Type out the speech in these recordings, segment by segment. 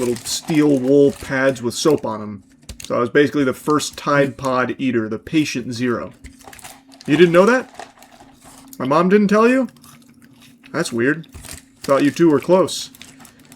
little steel wool pads with soap on them. So I was basically the first Tide Pod eater, the patient zero. You didn't know that? My mom didn't tell you? That's weird. Thought you two were close.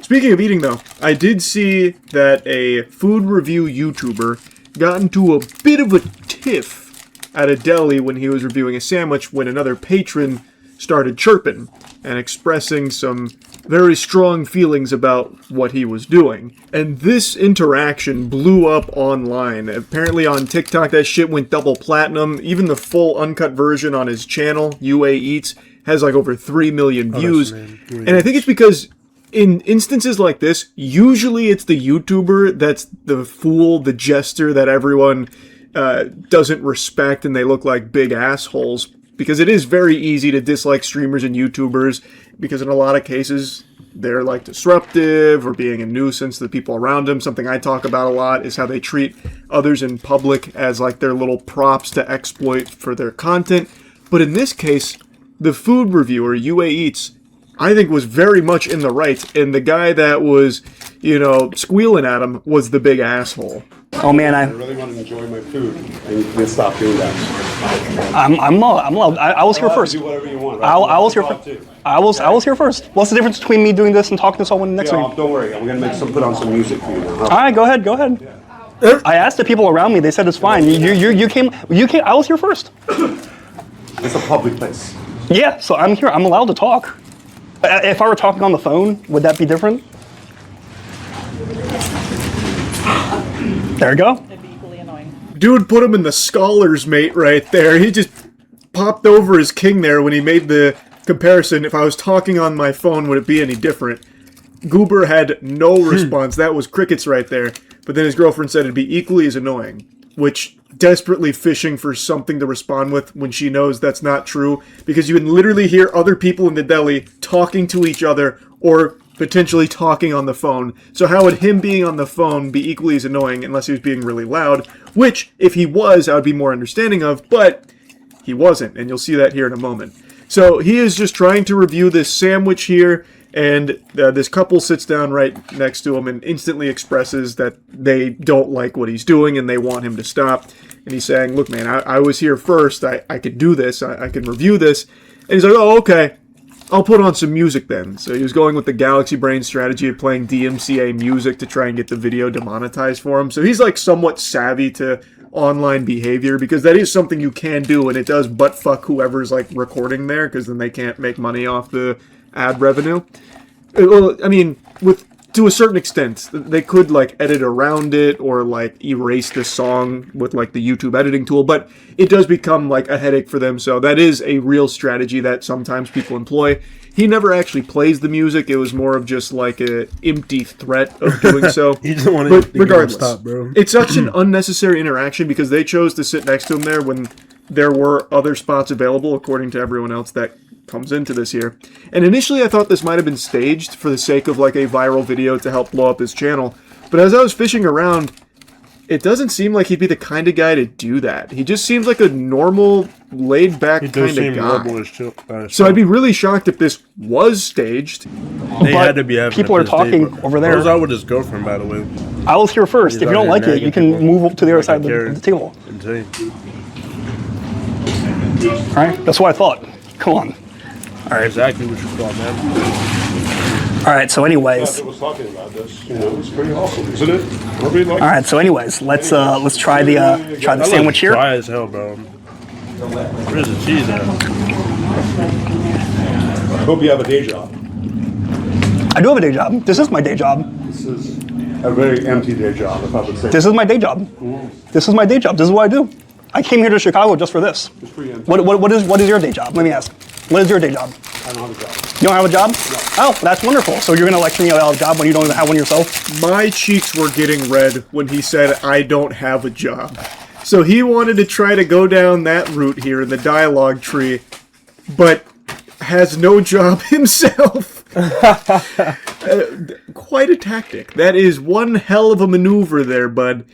Speaking of eating, though, I did see that a food review YouTuber got into a bit of a tiff at a deli when he was reviewing a sandwich when another patron started chirping and expressing some very strong feelings about what he was doing. And this interaction blew up online. Apparently on TikTok, that shit went double platinum. Even the full uncut version on his channel, UA Eats, has like over 3 million views. And I think it's because in instances like this, usually it's the YouTuber that's the fool, the jester that everyone doesn't respect and they look like big assholes. Because it is very easy to dislike streamers and YouTubers because in a lot of cases they're like disruptive or being a nuisance to the people around them. Something I talk about a lot is how they treat others in public as like their little props to exploit for their content. But in this case, the food reviewer, UA Eats, I think was very much in the right. And the guy that was, you know, squealing at him was the big asshole. Oh man, I really want to enjoy my food, and you can't stop doing that. I'm allowed. I was here first. Do whatever you want. I was here first. I was here first. What's the difference between me doing this and talking to someone next to me? Don't worry, I'm gonna put on some music for you now. All right, go ahead. Yeah. I asked the people around me. They said it's fine. You came. I was here first. It's a public place. Yeah, so I'm here. I'm allowed to talk. If I were talking on the phone, would that be different? There we go. It'd be equally annoying. Dude put him in the scholar's mate right there. He just popped over his king there when he made the comparison. If I was talking on my phone, would it be any different? Goober had no response. That was crickets right there. But then his girlfriend said it'd be equally as annoying, which desperately fishing for something to respond with when she knows that's not true, because you can literally hear other people in the deli talking to each other or potentially talking on the phone. So how would him being on the phone be equally as annoying unless he was being really loud? Which, if he was, I would be more understanding of, but he wasn't, and you'll see that here in a moment. So he is just trying to review this sandwich here, and this couple sits down right next to him and instantly expresses that they don't like what he's doing and they want him to stop. And he's saying, look, man, I was here first. I could do this. I can review this. And he's like, oh, okay. I'll put on some music then. So he was going with the Galaxy Brain strategy of playing DMCA music to try and get the video demonetized for him. So he's like somewhat savvy to online behavior, because that is something you can do, and it does butt fuck whoever's like recording there, because then they can't make money off the ad revenue. Well, I mean, to a certain extent, they could like edit around it or like erase the song with like the YouTube editing tool, but it does become like a headache for them. So that is a real strategy that sometimes people employ. He never actually plays the music. It was more of just like an empty threat of doing so. He doesn't want but to regardless, stop, bro. It's such an unnecessary interaction because they chose to sit next to him there when there were other spots available, according to everyone else that comes into this here. And initially I thought this might have been staged for the sake of like a viral video to help blow up his channel. But as I was fishing around, it doesn't seem like he'd be the kind of guy to do that. He just seems like a normal, laid-back kind of guy. So I'd be really shocked if this was staged. They had to be having people are talking over there. I was out with his girlfriend, by the way. I was here first. If you don't like it, you can move up to the other side of the table. All right, that's what I thought. Come on. All right, exactly what you thought, man. All right, so anyways. I was talking about this. You know, it's pretty awesome, isn't it? All right, so anyways, let's try the sandwich here. Dry as hell, bro. Where's the cheese at? I hope you have a day job. I do have a day job. This is my day job. This is a very empty day job, if I would say. This is my day job. This is my day job. This is what I do. I came here to Chicago just for this. It's pretty empty. What is your day job? Let me ask. What is your day job? I don't have a job. You don't have a job? No. Oh, that's wonderful. So you're going to lecture me about a job when you don't even have one yourself? My cheeks were getting red when he said, I don't have a job. So he wanted to try to go down that route here in the dialogue tree, but has no job himself. Quite a tactic. That is one hell of a maneuver there, bud.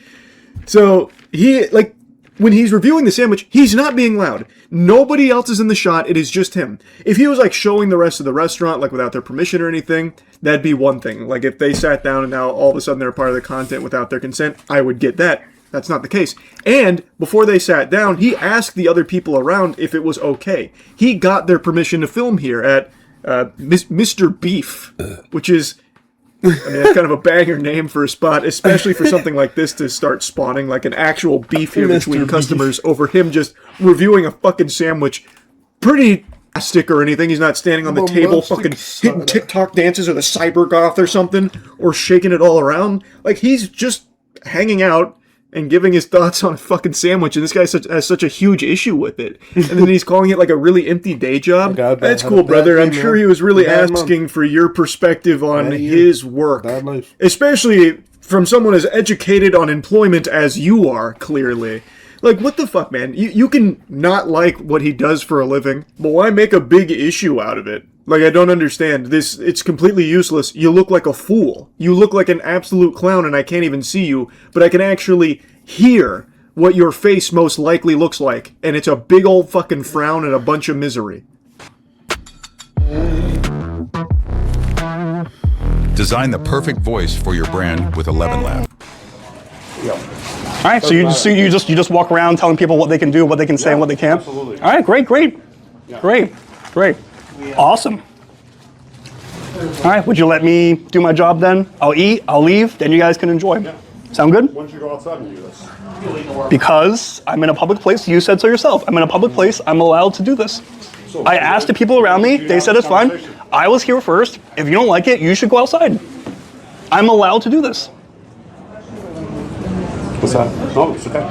So he, like, when he's reviewing the sandwich, he's not being loud. Nobody else is in the shot. It is just him. If he was like showing the rest of the restaurant, like without their permission or anything, that'd be one thing. Like if they sat down and now all of a sudden they're part of the content without their consent, I would get that. That's not the case. And before they sat down, he asked the other people around if it was okay. He got their permission to film here at Mr. Beef, which is... I mean, that's kind of a banger name for a spot, especially for something like this to start spawning like an actual beef here between customers over him just reviewing a fucking sandwich. Pretty stick or anything. He's not standing on the table fucking hitting TikTok dances or the cybergoth or something or shaking it all around. Like, he's just hanging out and giving his thoughts on a fucking sandwich, and this guy has such a huge issue with it. And then he's calling it like a really empty day job. That's cool, brother. I'm sure he was really asking for your perspective on his work. Especially from someone as educated on employment as you are, clearly. Like, what the fuck, man? You can not like what he does for a living, but why make a big issue out of it? Like, I don't understand. It's completely useless. You look like a fool. You look like an absolute clown, and I can't even see you, but I can actually hear what your face most likely looks like, and it's a big old fucking frown and a bunch of misery. Design the perfect voice for your brand with 11 Lab. All right, so you just walk around telling people what they can do, what they can say, and what they can't. Absolutely. All right, great. Awesome. All right, would you let me do my job then? I'll eat, I'll leave, then you guys can enjoy. Yeah. Sound good? Why don't you go outside and do this? Because I'm in a public place. You said so yourself. I'm in a public place. I'm allowed to do this. I asked the people around me. They said it's fine. I was here first. If you don't like it, you should go outside. I'm allowed to do this. What's that? No, it's okay.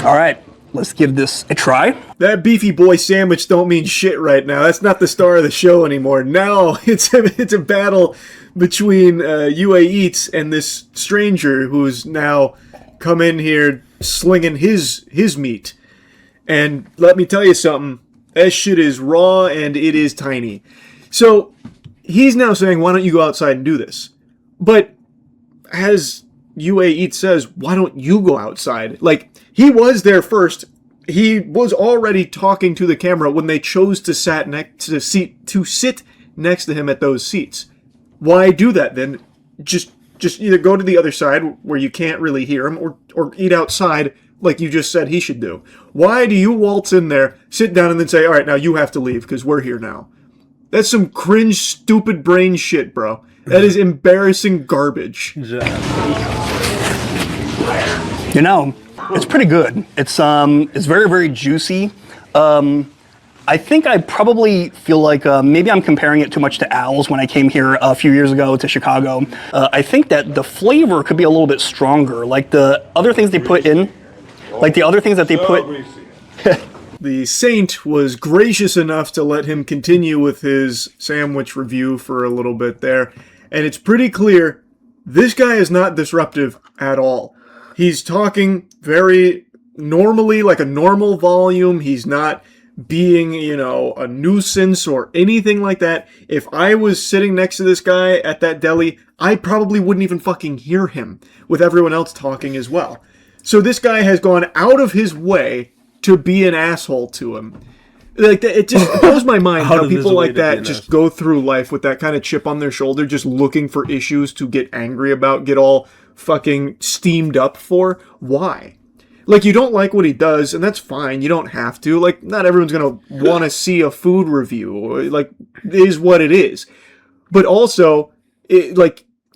All right. Let's give this a try. That beefy boy sandwich don't mean shit right now. That's not the star of the show anymore. Now it's a battle between UA Eats and this stranger who's now come in here slinging his meat. And let me tell you something. That shit is raw and it is tiny. So he's now saying, why don't you go outside and do this? But as UA Eats says, why don't you go outside? Like, he was there first. He was already talking to the camera when they chose to sit next to him at those seats. Why do that then? Just either go to the other side where you can't really hear him, or eat outside like you just said he should do. Why do you waltz in there, sit down, and then say, all right, now you have to leave because we're here now? That's some cringe, stupid brain shit, bro. That is embarrassing garbage. You know, it's pretty good. It's very, very juicy. I think I probably feel like maybe I'm comparing it too much to Al's when I came here a few years ago to Chicago. I think that the flavor could be a little bit stronger. Like the other things they put in, The Saint was gracious enough to let him continue with his sandwich review for a little bit there. And it's pretty clear this guy is not disruptive at all. He's talking very normally, like a normal volume. He's not being, a nuisance or anything like that. If I was sitting next to this guy at that deli, I probably wouldn't even fucking hear him with everyone else talking as well. So this guy has gone out of his way to be an asshole to him. Like, it just blows my mind how people like that just go through life with that kind of chip on their shoulder, just looking for issues to get angry about, get all fucking steamed up for. Why? Like, you don't like what he does, and that's fine. You don't have to. Like, not everyone's gonna want to see a food review. Like, it is what it is. But also,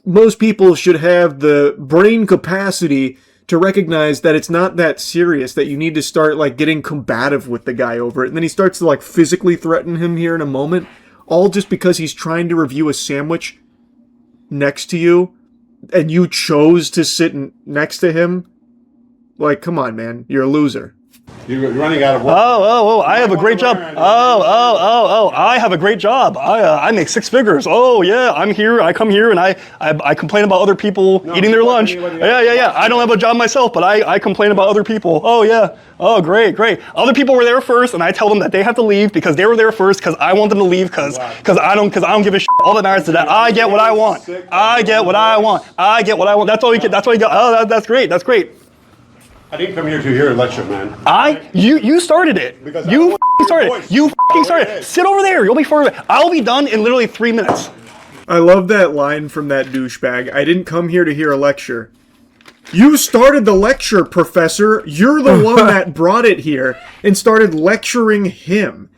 most people should have the brain capacity to recognize that it's not that serious, that you need to start, getting combative with the guy over it. And then he starts to, physically threaten him here in a moment, all just because he's trying to review a sandwich next to you, and you chose to sit next to him. Like, come on, man. You're a loser. You're running out of work. Oh, I have a great job. I have a great job. I make six figures. Oh, yeah, I'm here. I come here and I complain about other people eating their lunch. Yeah. I don't have a job myself, but I complain about other people. Oh, yeah. Oh, great. Other people were there first, and I tell them that they have to leave because they were there first because I want them to leave because I don't give a shit. All that matters is that I get what I want. That's all you get. Oh, that's great. I didn't come here to hear a lecture, man. You started it. Because I You don't want f***ing started your it. voice. You f***ing I started already it. did. Sit over there. You'll be far. I'll be done in literally 3 minutes. I love that line from that douchebag. I didn't come here to hear a lecture. You started the lecture, Professor. You're the one that brought it here and started lecturing him.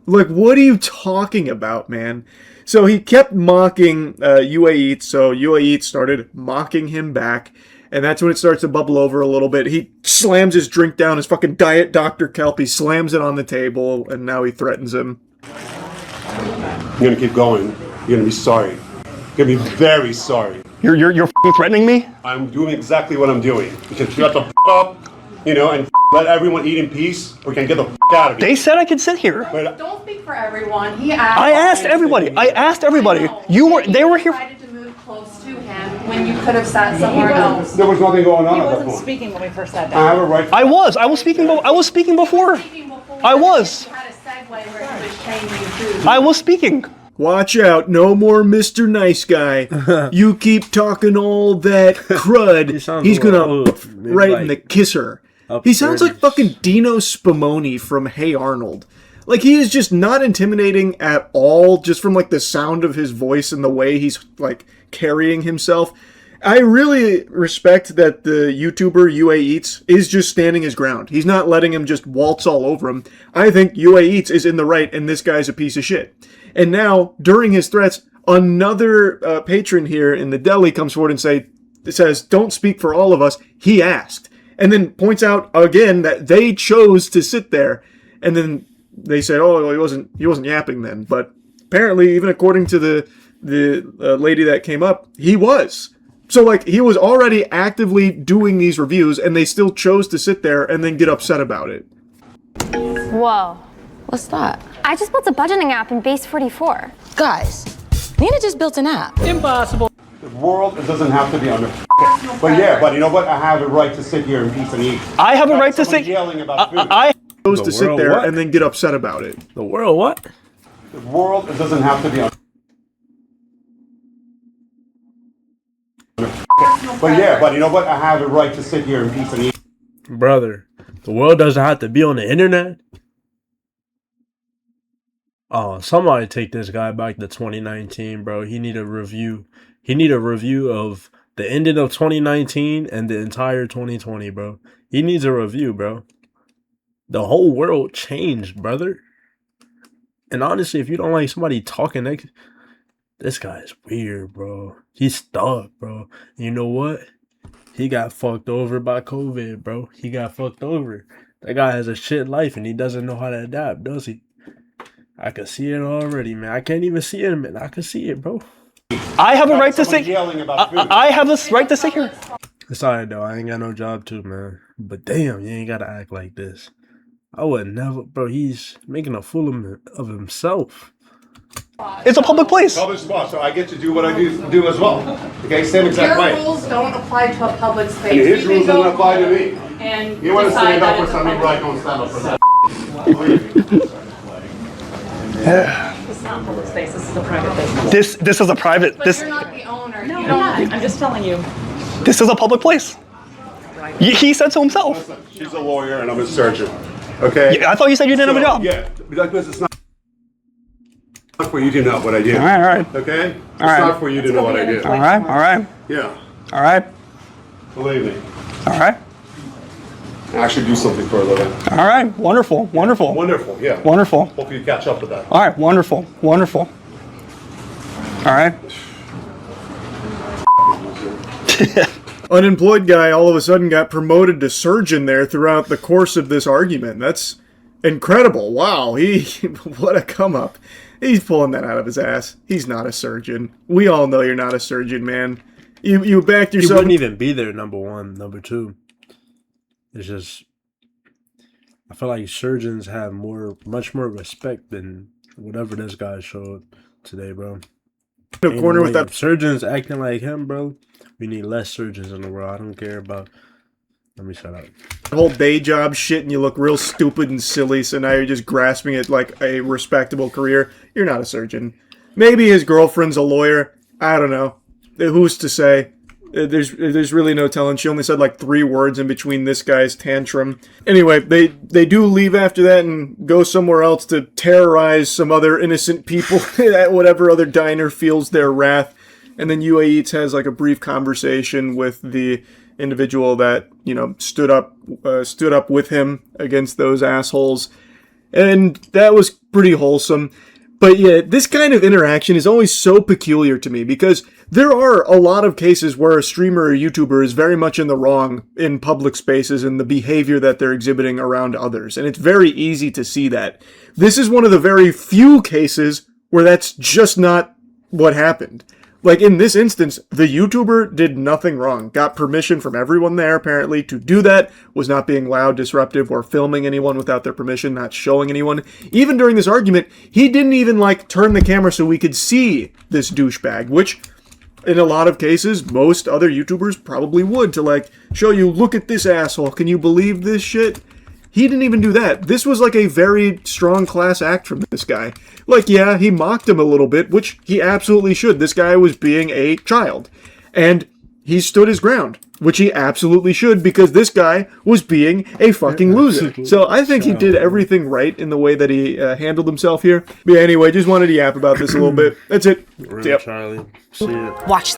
Like, what are you talking about, man? So he kept mocking UA Eats, so UA Eats started mocking him back, and that's when it starts to bubble over a little bit. He slams his drink down, his fucking Diet Dr. Kelp, he slams it on the table, and now he threatens him. You're gonna keep going. You're gonna be sorry. You're gonna be very sorry. You're f***ing threatening me? I'm doing exactly what I'm doing. You can shut the f*** up, you know, and let everyone eat in peace, or you can get the f*** out of here. They said I could sit here. Don't speak for everyone. He asked. I asked everybody. I asked everybody. They were here. Decided to move close to him when you could have sat somewhere else. There was nothing going on He at that wasn't point. speaking when we first sat I down. have a right. I was speaking before. I was. Had a segue where he was changing food. I was speaking. Watch out, no more Mr. Nice Guy. You keep talking all that crud, sounds he's a little gonna old. Maybe right in like the kisser. up He sounds like 30s. fucking Dino Spumoni from Hey Arnold. Like, he is just not intimidating at all, just from like the sound of his voice and the way he's like carrying himself. I really respect that the YouTuber UA Eats is just standing his ground. He's not letting him just waltz all over him. I think UA Eats is in the right and this guy's a piece of shit. And now, during his threats, another patron here in the deli comes forward and says, "Don't speak for all of us. He asked." And then points out again that they chose to sit there. And then they say, "Oh, he wasn't yapping then." But apparently, even according to the lady that came up, he was. So, like, he was already actively doing these reviews, and they still chose to sit there and then get upset about it. Whoa. What's that? I just built a budgeting app in Base 44. Guys, Nina just built an app. The world, it doesn't have to be under. But yeah, but you know what? I have a right to sit here in peace and eat. I have a right to Someone sit. yelling about food. I Chose The to sit world there what? and then get upset about it. The world what? The world, it doesn't have to be under. But yeah, but you know what? I have a right to sit here in peace and eat. Brother, the world doesn't have to be on the internet. Oh, somebody take this guy back to 2019, bro. He need a review. He need a review of the ending of 2019 and the entire 2020, bro. He needs a review, bro. The whole world changed, brother. And honestly, if you don't like somebody talking next, this guy's weird, bro. He's stuck, bro. You know what? He got fucked over by COVID, bro. He got fucked over. That guy has a shit life and he doesn't know how to adapt, does he? I can see it already, man. I can't even see it, man. I can see it, bro. I have a right to Someone sit. yelling about food. I have this right to sit here. It's alright though. I ain't got no job too, man. But damn, you ain't gotta act like this. I would never, bro. He's making a fool of himself. It's a public place. Public spot, so I get to do what I do as well. Okay, same exact Your way. rules don't apply to a public space. And his You rules can don't go apply to me. And You want to decide stand up that for it's a something, public right? Don't stand up for that. Believe me. It's not public space. This is a private business. This is a private. But This you're not the owner. No, You I'm don't. not. I'm just telling you. this is a public place. He said so himself. She's a lawyer and I'm a surgeon. Okay? I thought you said you didn't have a job. Yeah, because it's not for you to know what I do. All right. Okay? It's right. not for you to know what I do. All right. All right. Yeah, All right. believe me. All right. I actually do something for a living. All right. Wonderful. Wonderful. Wonderful, yeah. Wonderful. Hope you catch up with that. All right. Wonderful. Wonderful. All right. Unemployed guy all of a sudden got promoted to surgeon there throughout the course of this argument. That's incredible. Wow, what a come up. He's pulling that out of his ass. He's not a surgeon. We all know you're not a surgeon, man. You backed He yourself. wouldn't even be there, number one. Number two, it's just, I feel like surgeons have much more respect than whatever this guy showed today, bro. in a Ain't corner no with way. that If surgeons acting like him, bro, we need less surgeons in the world. I don't care about. Let me shut up. whole day job shit and you look real stupid and silly, so now you're just grasping at like a respectable career. You're not a surgeon. Maybe his girlfriend's a lawyer. I don't know. Who's to say? There's really no telling. She only said like 3 words in between this guy's tantrum. Anyway, they do leave after that and go somewhere else to terrorize some other innocent people at whatever other diner feels their wrath. And then UA Eats has like a brief conversation with the individual that, you know, stood up with him against those assholes. And that was pretty wholesome. But yeah, this kind of interaction is always so peculiar to me because there are a lot of cases where a streamer or YouTuber is very much in the wrong in public spaces and the behavior that they're exhibiting around others. And it's very easy to see that. This is one of the very few cases where that's just not what happened. Like, in this instance, the YouTuber did nothing wrong. Got permission from everyone there, apparently, to do that. Was not being loud, disruptive, or filming anyone without their permission, not showing anyone. Even during this argument, he didn't even, like, turn the camera so we could see this douchebag, which, in a lot of cases, most other YouTubers probably would, to, like, show you, look at this asshole, can you believe this shit? He didn't even do that. This was like a very strong class act from this guy. Like, yeah, he mocked him a little bit, which he absolutely should. This guy was being a child. And he stood his ground, which he absolutely should, because this guy was being a fucking loser. So I think he did everything right in the way that he handled himself here. But yeah, anyway, just wanted to yap about this a little bit. That's it. Real Charlie. See it. Watch